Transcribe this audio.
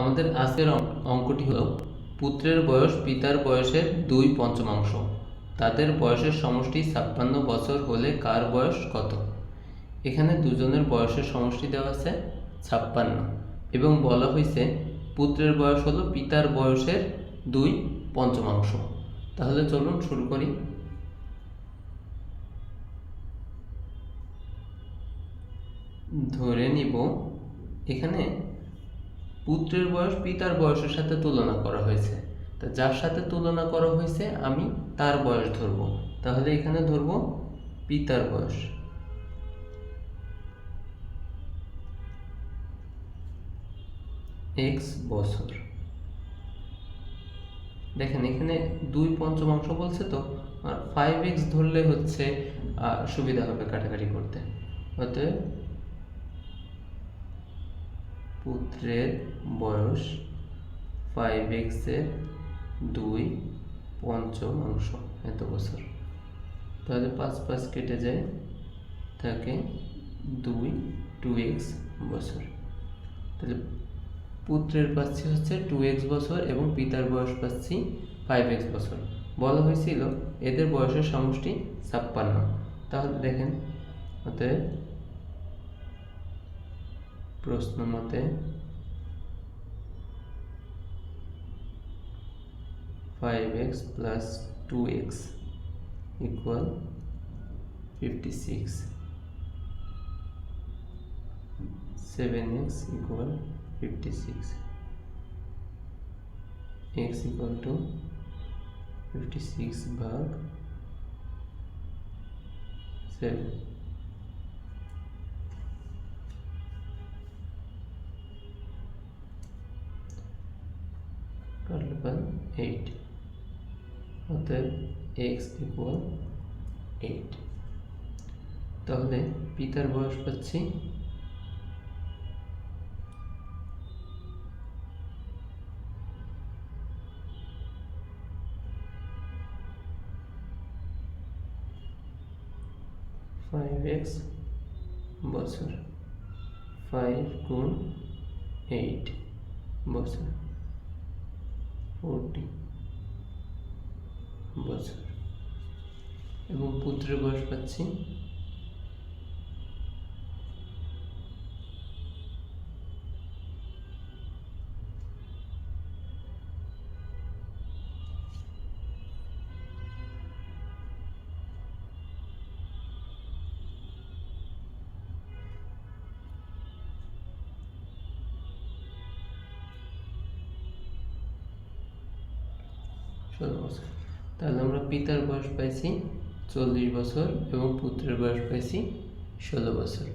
আমাদের আজকের অঙ্কটি হলো পুত্রের বয়স পিতার বয়সের 2/5 তাদের বয়সের সমষ্টি 56 বছর হলে কার বয়স কত। এখানে দুজনের বয়সের সমষ্টি দেওয়া আছে 56 এবং বলা হয়েছে পুত্রের বয়স হলো পিতার বয়সের 2/5। তাহলে চলুন শুরু করি। ধরে নিব এখানে পুত্রের বয়স পিতার বয়সের সাথে তুলনা করা হয়েছে, তা যার সাথে তুলনা করা হয়েছে আমি তার বয়স ধরব। তাহলে এখানে ধরব পিতার বয়স। x বছর। দেখেন এখানে 2/5 বলছে, তো আর 5x ধরলে হচ্ছে সুবিধা হবে কাটাকাটি করতে। অতএব পুত্রের বয়স 5x এর 2/5 এত বছর। তাহলে 5 কেটে যায়, থাকে 2x বছর। তাহলে পুত্রের পাচ্ছি হচ্ছে 2x বছর এবং পিতার বয়স পাচ্ছি 5x বছর। বলা হয়েছিল এদের বয়সের সমষ্টি 56। তাহলে দেখেন, অতএব প্রশ্ন মতে 5x plus 2x equal 56, 7x equal 56, x equal to 56 भाग 7। কাটলে পান 8, অতএব x equal 8। তাহলে পিতার বয়স পাচ্ছি 5x বছর, 5 গুণ 8 বছর, 40 বছর। এবং পুত্রের বয়স পাচ্ছি 16 বছর। তাহলে আমরা পিতার বয়স পাইছি 40 বছর এবং পুত্রের বয়স পাইছি 16 বছর।